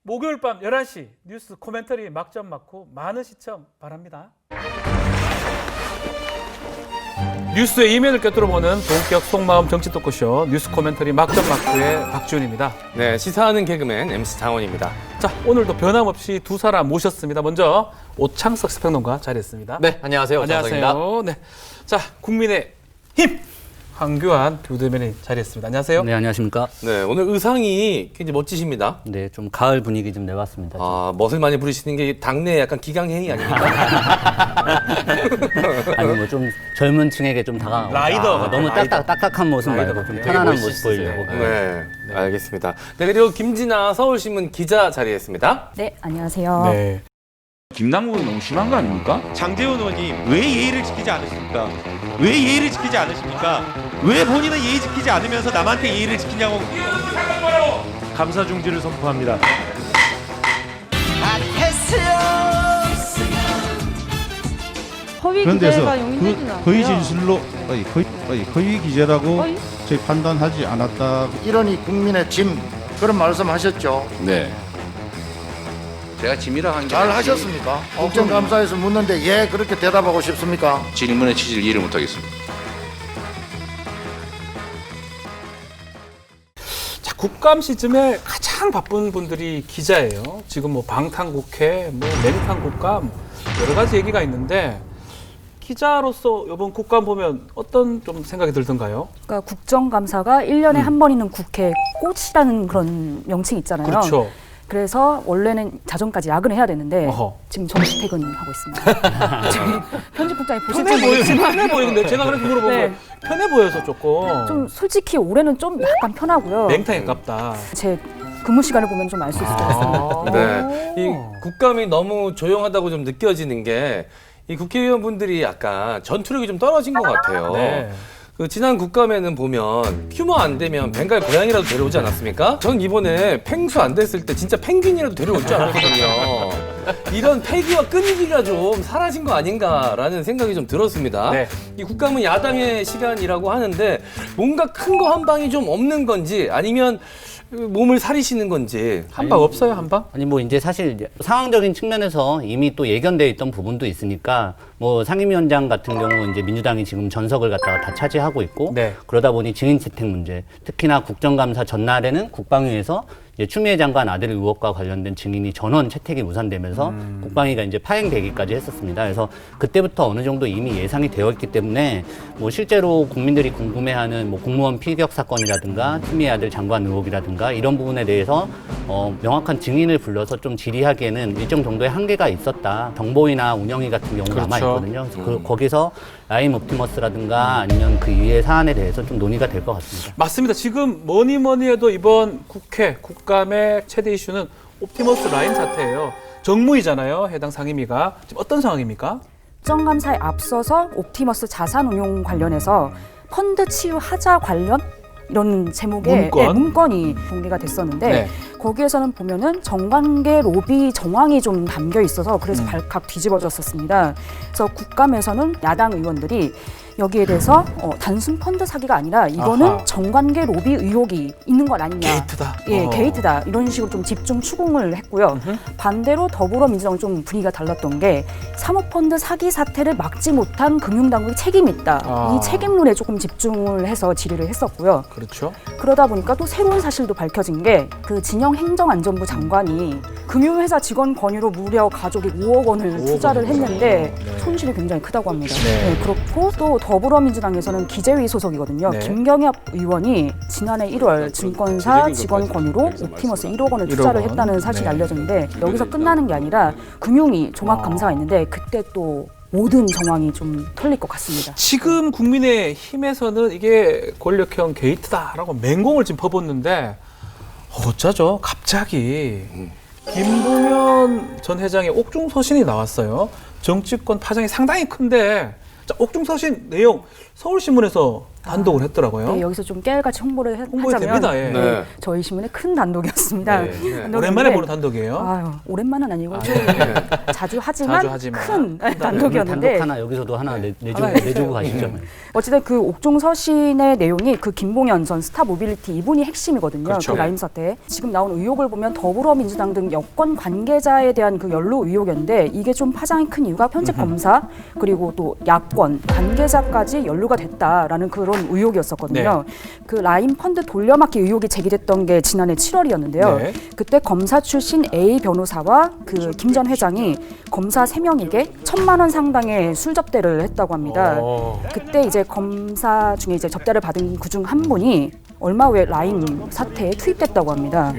목요일 밤 11시 뉴스 코멘터리 막점 맞고 많은 시청 바랍니다. 뉴스의 이면을 꿰뚫어보는 본격 속마음 정치 토크쇼 뉴스 코멘터리 막점 맞고의 박지훈입니다. 네, 시사하는 개그맨 MC 장원입니다. 자, 오늘도 변함없이 두 사람 모셨습니다. 먼저 오창석 스펙농가 자리했습니다. 네, 안녕하세요. 오창석입니다. 안녕하세요. 네, 자, 국민의힘 황교안 부대변인 자리했습니다. 안녕하세요. 네, 안녕하십니까. 네, 오늘 의상이 굉장히 멋지십니다. 네, 좀 가을 분위기 좀 내봤습니다. 아, 멋을 많이 부리시는 게 당내 약간 기강행위 아닙니까? 아니 뭐 좀 젊은 층에게 좀 다가가고 라이더. 너무 딱딱한 모습 라이더 말고 좀 같아요. 편안한 되게 모습 보이려고. 네, 알겠습니다. 네, 그리고 김진아 서울신문 기자 자리했습니다. 네, 안녕하세요. 네. 김남국은 너무 심한 거 아닙니까? 장재원 의원님 왜 예의를 지키지 않으십니까? 왜 예의를 지키지 않으십니까? 왜 본인은 예의 지키지 않으면서 남한테 예의를 지키냐고. 감사 중지를 선포합니다. 허위 그런 데서 기재가 용인되지는 않고요. 거의 진술로 거의 기재라고 허위? 저희 판단하지 않았다. 이러니 국민의 짐 그런 말씀하셨죠. 네. 제가 짐이라 한 게 잘 하셨습니까? 국정감사에서 묻는데 예 그렇게 대답하고 싶습니까? 질문의 취지를 이해를 못하겠습니다. 자, 국감 시즌에 가장 바쁜 분들이 기자예요. 지금 뭐 방탄국회, 뭐 냉탕 국감 여러 가지 얘기가 있는데 기자로서 이번 국감 보면 어떤 좀 생각이 들던가요? 그러니까 국정감사가 1년에 한 번 있는 국회 꽃이라는 그런 명칭이 있잖아요. 그렇죠. 그래서 원래는 자정까지 야근을 해야 되는데 어허. 지금 정시 퇴근하고 있습니다. 저희 편집국장이 보실지 편해 보여요. 모르겠지만 편해 보여. 근데 제가 그렇게 물어보면 네. 편해 보여서 조금 좀 솔직히 올해는 좀 약간 편하고요. 맹탕에 깝다. 제 근무 시간을 보면 좀 알 수 있을 것 같습니다. 네, 이 국감이 너무 조용하다고 좀 느껴지는 게 이 국회의원분들이 약간 전투력이 좀 떨어진 것 같아요. 네. 그 지난 국감에는 보면 휴무 안 되면 벵갈 고양이라도 데려오지 않았습니까? 전 이번에 팽수 안 됐을 때 진짜 펭귄이라도 데려올 줄 알았거든요. 이런 패기와 끈기가 좀 사라진 거 아닌가라는 생각이 좀 들었습니다. 네. 이 국감은 야당의 시간이라고 하는데 뭔가 큰 거 한 방이 좀 없는 건지 아니면 몸을 사리시는 건지 한 방 없어요, 한 방? 아니 뭐 이제 사실 이제 상황적인 측면에서 이미 또 예견되어 있던 부분도 있으니까 뭐 상임위원장 같은 경우 이제 민주당이 지금 전석을 갖다가 다 차지하고 있고 네. 그러다 보니 증인 채택 문제, 특히나 국정감사 전날에는 국방위에서 이제 추미애 장관 아들 의혹과 관련된 증인이 전원 채택이 무산되면서 국방위가 이제 파행되기까지 했었습니다. 그래서 그때부터 어느 정도 이미 예상이 되어 있기 때문에 뭐 실제로 국민들이 궁금해하는 뭐 공무원 피격 사건이라든가 추미애 아들 장관 의혹이라든가 이런 부분에 대해서 명확한 증인을 불러서 좀 질의하기에는 일정 정도의 한계가 있었다. 정보위나 운영위 같은 경우 그렇죠. 남아있거든요. 그래서 거기서 라임 옵티머스라든가 아니면 그 이외의 사안에 대해서 좀 논의가 될 것 같습니다. 맞습니다. 지금 뭐니 해도 이번 국회, 국감의 최대 이슈는 옵티머스 라임 사태예요. 정무위잖아요, 해당 상임위가. 지금 어떤 상황입니까? 국정감사에 앞서서 옵티머스 자산운용 관련해서 펀드 치유하자 관련 이런 제목의 문건? 문건이 공개가 됐었는데 네. 거기에서는 보면은 정관계 로비 정황이 좀 담겨 있어서 그래서 발칵 뒤집어졌었습니다. 그래서 국감에서는 야당 의원들이 여기에 대해서 단순 펀드 사기가 아니라 이거는 아하. 정관계 로비 의혹이 있는 것 아니냐. 게이트다. 예, 게이트다. 이런 식으로 좀 집중 추궁을 했고요. 반대로 더불어민주당은 좀 분위기가 달랐던 게 사모펀드 사기 사태를 막지 못한 금융당국이 책임이 있다. 아. 이 책임론에 조금 집중을 해서 질의를 했었고요. 그렇죠. 그러다 보니까 또 새로운 사실도 밝혀진 게 그 진영 행정안전부 장관이 금융회사 직원 권유로 무려 가족이 5억 원을 투자를 했는데 네. 손실이 굉장히 크다고 합니다. 네. 네, 그렇고 또 더불어민주당에서는 기재위 소속이거든요. 네. 김경엽 의원이 지난해 1월 증권사 직원 권유로 옵티머스 1억 원을 1억 투자를 원. 했다는 사실이 네. 알려졌는데 여기서 끝나는 게 아니라 금융위 종합감사가 있는데 그때 또 모든 정황이 좀 털릴 것 같습니다. 지금 국민의힘에서는 이게 권력형 게이트다라고 맹공을 지금 퍼붓는데 어쩌죠? 갑자기 김부겸 전 회장의 옥중서신이 나왔어요. 정치권 파장이 상당히 큰데 자, 옥중서신 내용 서울신문에서 단독을 했더라고요. 네, 여기서 좀 깨알같이 홍보를 홍보가 하자면 됩니다. 예. 네. 저희 신문의 큰 단독이었습니다. 네, 네. 단독인데, 오랜만에 보는 단독이에요. 아유, 오랜만은 아니고 좀 자주 하지만 큰 단독이었는데 단독 하나 여기서도 하나 내주고 그렇죠. 가시죠. 어쨌든 그 옥중 서신의 내용이 그 김봉현 전 스타모빌리티 이분이 핵심이거든요. 그렇죠. 그 라임 사태. 지금 나온 의혹을 보면 더불어민주당 등 여권 관계자에 대한 그 연루 의혹이었는데 이게 좀 파장이 큰 이유가 현직 검사 그리고 또 야권 관계자까지 연루가 됐다라는 그런 의혹이었었거든요. 그 라임 펀드 돌려막기 의혹이 제기됐던 게 지난해 7월이었는데요. 네. 그때 검사 출신 A 변호사와 그 김 전 회장이 검사 3명에게 1,000만 원 상당의 술 접대를 했다고 합니다. 그때 이제 검사 중에 이제 접대를 받은 그 중 한 분이 얼마 후에 라임 사태에 투입됐다고 합니다.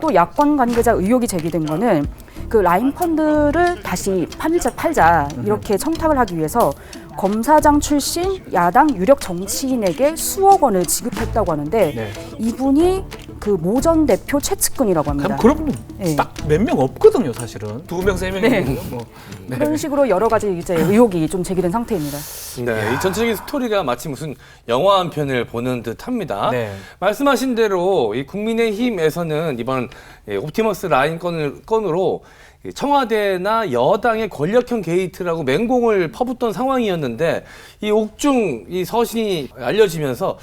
또 야권 관계자 의혹이 제기된 거는 그 라임 펀드를 다시 팔자 이렇게 청탁을 하기 위해서 검사장 출신 야당 유력 정치인에게 수억 원을 지급했다고 하는데 네. 이분이 그 모 전 대표 최측근이라고 합니다. 그럼 그런 네. 딱 몇 명 없거든요, 사실은. 2명, 3명이 네. 뭐. 네. 그런 식으로 여러 가지 이제 의혹이 좀 제기된 상태입니다. 네, 이 전체적인 스토리가 마치 무슨 영화 한 편을 보는 듯합니다. 네. 말씀하신 대로 이 국민의힘에서는 이번 옵티머스 라인 건으로 청와대나 여당의 권력형 게이트라고 맹공을 퍼붓던 상황이었는데 이 옥중 이 서신이 알려지면서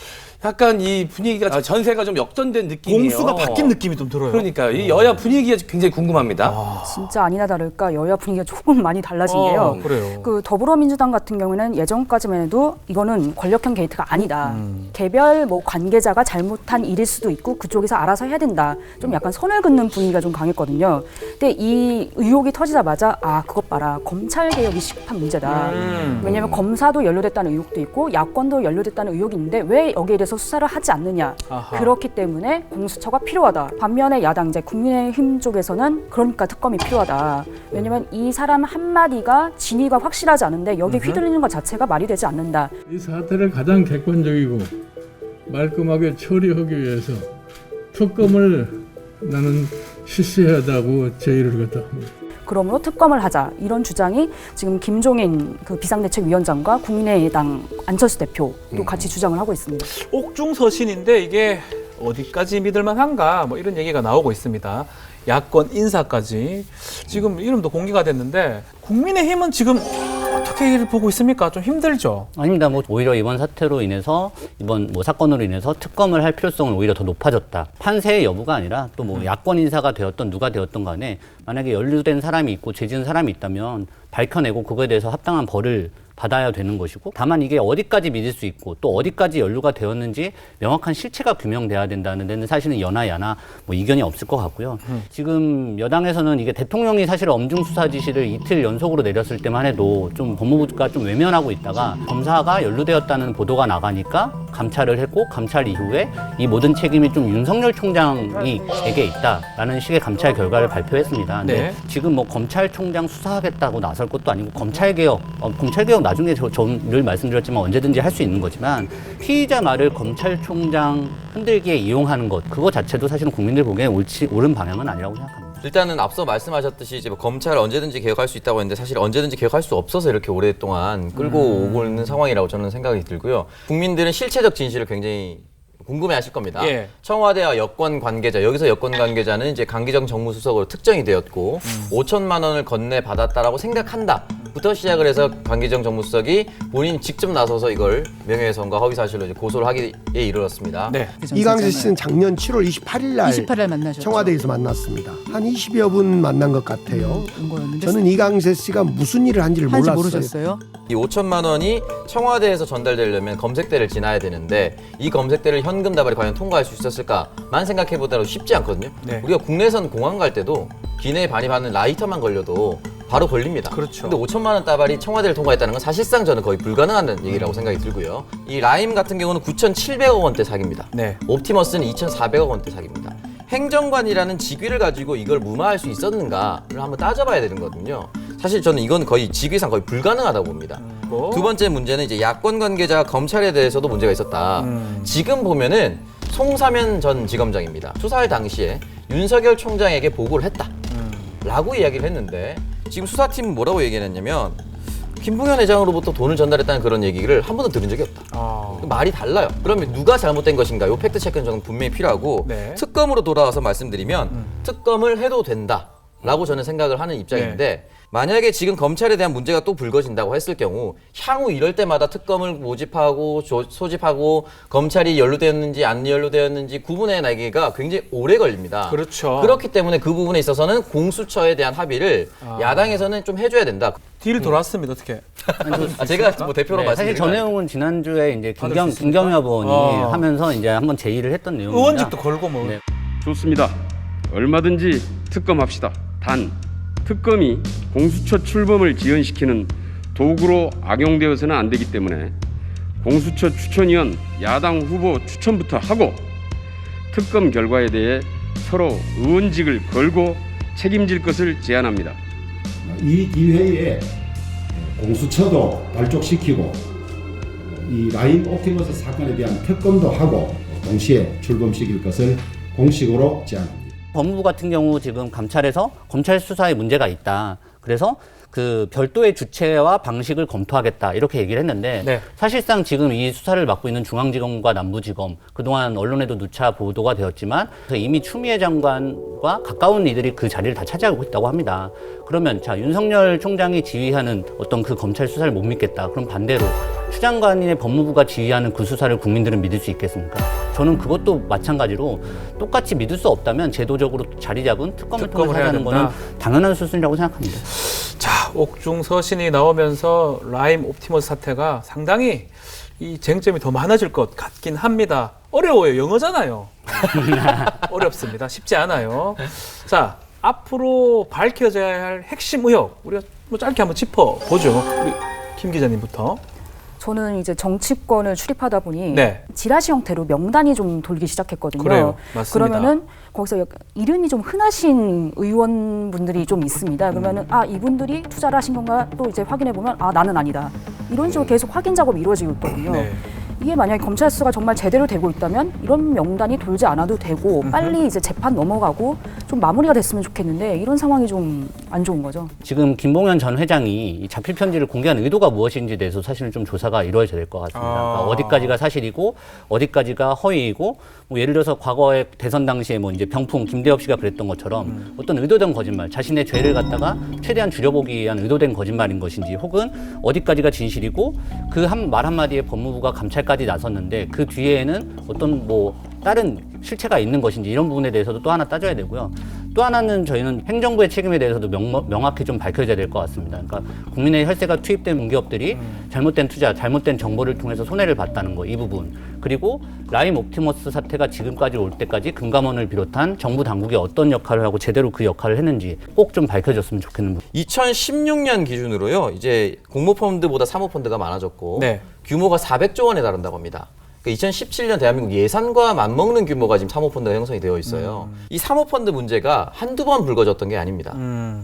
약간 이 분위기가 전세가 좀 역전된 느낌이에요. 공수가 바뀐 느낌이 좀 들어요. 그러니까 이 여야 분위기가 굉장히 궁금합니다. 진짜 아니나 다를까 여야 분위기가 조금 많이 달라진 게요. 그래요. 그 더불어민주당 같은 경우는 예전까지만 해도 이거는 권력형 게이트가 아니다. 개별 뭐 관계자가 잘못한 일일 수도 있고 그쪽에서 알아서 해야 된다. 좀 약간 선을 긋는 분위기가 좀 강했거든요. 근데 이 의혹이 터지자마자 아 그것 봐라 검찰 개혁이 시급한 문제다. 왜냐하면 검사도 연루됐다는 의혹도 있고 야권도 연루됐다는 의혹이 있는데 왜 여기에 대해서 수사를 하지 않느냐. 아하. 그렇기 때문에 공수처가 필요하다. 반면에 야당 이제 국민의힘 쪽에서는 그러니까 특검이 필요하다. 왜냐하면 이 사람 한마디가 진위가 확실하지 않은데 여기 휘둘리는 것 자체가 말이 되지 않는다. 이 사태를 가장 객관적이고 말끔하게 처리하기 위해서 특검을 나는 실시해야 한다고 제의를 갖다 합니다. 그러므로 특검을 하자. 이런 주장이 지금 김종인 그 비상대책위원장과 국민의당 안철수 대표도 같이 주장을 하고 있습니다. 옥중 서신인데 이게 어디까지 믿을만한가 뭐 이런 얘기가 나오고 있습니다. 야권 인사까지 지금 이름도 공개가 됐는데 국민의힘은 지금 어떻게 이를 보고 있습니까? 좀 힘들죠. 아닙니다. 뭐 오히려 이번 사태로 인해서 이번 뭐 사건으로 인해서 특검을 할 필요성은 오히려 더 높아졌다. 판세의 여부가 아니라 또 뭐 야권 인사가 되었던 누가 되었던 간에 만약에 연루된 사람이 있고 죄지은 사람이 있다면 밝혀내고 그거에 대해서 합당한 벌을 받아야 되는 것이고 다만 이게 어디까지 믿을 수 있고 또 어디까지 연루가 되었는지 명확한 실체가 규명돼야 된다는 데는 사실은 여나 야나 뭐 이견이 없을 것 같고요. 지금 여당에서는 이게 대통령이 사실 엄중 수사 지시를 이틀 연속으로 내렸을 때만 해도 좀 법무부가 좀 외면하고 있다가 검사가 연루되었다는 보도가 나가니까 감찰을 했고 감찰 이후에 이 모든 책임이 좀 윤석열 총장에게 있다라는 식의 감찰 결과를 발표했습니다. 근데 네. 지금 뭐 검찰총장 수사하겠다고 나설 것도 아니고 검찰개혁 나중에 늘 말씀드렸지만 언제든지 할 수 있는 거지만 피의자 말을 검찰총장 흔들기에 이용하는 것 그거 자체도 사실은 국민들 보기에 옳은 방향은 아니라고 생각합니다. 일단은 앞서 말씀하셨듯이 이제 뭐 검찰 언제든지 개혁할 수 있다고 했는데 사실 언제든지 개혁할 수 없어서 이렇게 오랫동안 끌고 오고 있는 상황이라고 저는 생각이 들고요. 국민들은 실체적 진실을 굉장히 궁금해하실 겁니다. 예. 청와대와 여권 관계자, 여기서 여권 관계자는 이제 강기정 정무수석으로 특정이 되었고 5천만 원을 건네 받았다라고 생각한다부터 시작을 해서 강기정 정무수석이 본인이 직접 나서서 이걸 명예훼손과 허위사실로 이제 고소를 하기에 이르렀습니다. 네. 이강재 씨는 작년 7월 28일 날 28일 만나셨죠. 청와대에서 만났습니다. 한 20여 분 만난 것 같아요. 저는 이강재 씨가 무슨 일을 한지를 한지 몰랐어요. 모르셨어요? 이 5천만 원이 청와대에서 전달되려면 검색대를 지나야 되는데 이 검색대를 현금 다발이 과연 통과할 수 있었을까만 생각해보더라도 쉽지 않거든요. 네. 우리가 국내선 공항 갈 때도 기내에 반입하는 라이터만 걸려도 바로 걸립니다. 그렇죠. 근데 5천만 원 다발이 청와대를 통과했다는 건 사실상 저는 거의 불가능한 얘기라고 생각이 들고요. 이 라임 같은 경우는 9,700억 원대 사기입니다. 네. 옵티머스는 2,400억 원대 사기입니다. 행정관이라는 직위를 가지고 이걸 무마할 수 있었는가를 한번 따져봐야 되는 거거든요. 사실 저는 이건 거의 직위상 거의 불가능하다고 봅니다. 두 번째 문제는 이제 야권 관계자 검찰에 대해서도 문제가 있었다. 지금 보면은 송사면 전 지검장입니다. 수사할 당시에 윤석열 총장에게 보고를 했다. 라고 이야기를 했는데 지금 수사팀은 뭐라고 얘기를 했냐면 김봉현 회장으로부터 돈을 전달했다는 그런 얘기를 한 번도 들은 적이 없다. 말이 달라요. 그러면 누가 잘못된 것인가? 요 팩트 체크는 저는 분명히 필요하고 네. 특검으로 돌아와서 말씀드리면 특검을 해도 된다라고 저는 생각을 하는 입장인데 만약에 지금 검찰에 대한 문제가 또 불거진다고 했을 경우 향후 이럴 때마다 특검을 모집하고 소집하고 검찰이 연루되었는지 안 연루되었는지 구분해 나기가 굉장히 오래 걸립니다. 그렇죠. 그렇기 때문에 그 부분에 있어서는 공수처에 대한 합의를 야당에서는 좀 해줘야 된다. 딜 돌았습니다. 어떻게? 제가 뭐 대표로 네, 사실 말씀드리면 저 내용은 지난주에 이제 김경엽 의원이 하면서 이제 한번 제의를 했던 내용입니다. 의원직도 걸고 뭐. 네. 좋습니다. 얼마든지 특검합시다. 단 특검이 공수처 출범을 지연시키는 도구로 악용되어서는 안 되기 때문에 공수처 추천위원 야당 후보 추천부터 하고 특검 결과에 대해 서로 의원직을 걸고 책임질 것을 제안합니다. 이 기회에 공수처도 발족시키고 이 라임 옵티머스 사건에 대한 특검도 하고 동시에 출범시킬 것을 공식으로 제안합니다. 법무부 같은 경우 지금 감찰에서 검찰 수사에 문제가 있다. 그래서 그 별도의 주체와 방식을 검토하겠다 이렇게 얘기를 했는데 네. 사실상 지금 이 수사를 맡고 있는 중앙지검과 남부지검 그동안 언론에도 누차 보도가 되었지만 이미 추미애 장관과 가까운 이들이 그 자리를 다 차지하고 있다고 합니다. 그러면 자 윤석열 총장이 지휘하는 어떤 그 검찰 수사를 못 믿겠다. 그럼 반대로 추 장관의 법무부가 지휘하는 그 수사를 국민들은 믿을 수 있겠습니까? 저는 그것도 마찬가지로 똑같이 믿을 수 없다면 제도적으로 자리 잡은 특검을 통해서 하자는 거는 당연한 수순이라고 생각합니다. 자, 옥중 서신이 나오면서 라임 옵티머스 사태가 상당히 이 쟁점이 더 많아질 것 같긴 합니다. 어려워요. 영어잖아요. 어렵습니다. 쉽지 않아요. 자, 앞으로 밝혀져야 할 핵심 의혹 우리가 뭐 짧게 한번 짚어보죠. 우리 김 기자님부터. 저는 이제 정치권을 출입하다 보니 네. 지라시 형태로 명단이 좀 돌기 시작했거든요. 그래요. 맞습니다. 그러면은 거기서 이름이 좀 흔하신 의원분들이 좀 있습니다. 그러면은 아 이분들이 투자를 하신 건가 또 이제 확인해 보면 아 나는 아니다. 이런 식으로 계속 확인 작업이 이루어지고 있거든요. 네. 이게 만약에 검찰 수사가 정말 제대로 되고 있다면 이런 명단이 돌지 않아도 되고 빨리 이제 재판 넘어가고 좀 마무리가 됐으면 좋겠는데 이런 상황이 좀 안 좋은 거죠. 지금 김봉현 전 회장이 이 자필 편지를 공개한 의도가 무엇인지에 대해서 사실은 좀 조사가 이루어져야 될 것 같습니다. 그러니까 어디까지가 사실이고 어디까지가 허위이고 뭐 예를 들어서 과거에 대선 당시에 뭐 이제 병풍 김대엽 씨가 그랬던 것처럼 어떤 의도된 거짓말, 자신의 죄를 갖다가 최대한 줄여보기 위한 의도된 거짓말인 것인지 혹은 어디까지가 진실이고 그 말 한마디에 법무부가 감찰까지 나섰는데 그 뒤에는 어떤 뭐 다른 실체가 있는 것인지 이런 부분에 대해서도 또 하나 따져야 되고요. 또 하나는 저희는 행정부의 책임에 대해서도 명확히 좀 밝혀져야 될 것 같습니다. 그러니까 국민의 혈세가 투입된 공기업들이 잘못된 투자, 잘못된 정보를 통해서 손해를 봤다는 거, 이 부분. 그리고 라임 옵티머스 사태가 지금까지 올 때까지 금감원을 비롯한 정부 당국이 어떤 역할을 하고 제대로 그 역할을 했는지 꼭 좀 밝혀졌으면 좋겠는 부분. 2016년 기준으로요. 이제 공모펀드보다 사모펀드가 많아졌고 네. 규모가 400조 원에 달한다고 합니다. 2017년 대한민국 예산과 맞먹는 규모가 지금 사모펀드가 형성이 되어 있어요. 이 사모펀드 문제가 한두 번 불거졌던 게 아닙니다.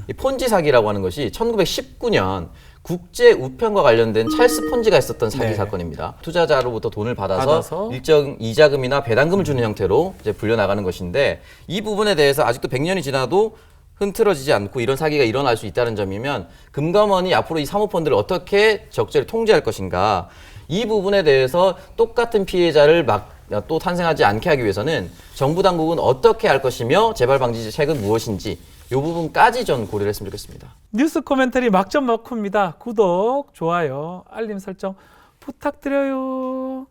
이 폰지 사기라고 하는 것이 1919년 국제 우편과 관련된 찰스 폰지가 있었던 사기 네. 사건입니다. 투자자로부터 돈을 받아서 일정 이자금이나 배당금을 주는 형태로 이제 불려나가는 것인데 이 부분에 대해서 아직도 100년이 지나도 흐트러지지 않고 이런 사기가 일어날 수 있다는 점이면 금감원이 앞으로 이 사모펀드를 어떻게 적절히 통제할 것인가 이 부분에 대해서 똑같은 피해자를 또 탄생하지 않게 하기 위해서는 정부 당국은 어떻게 할 것이며 재발 방지 대책은 무엇인지 이 부분까지 전 고려를 했으면 좋겠습니다. 뉴스 코멘터리 막점 막후입니다. 구독, 좋아요, 알림 설정 부탁드려요.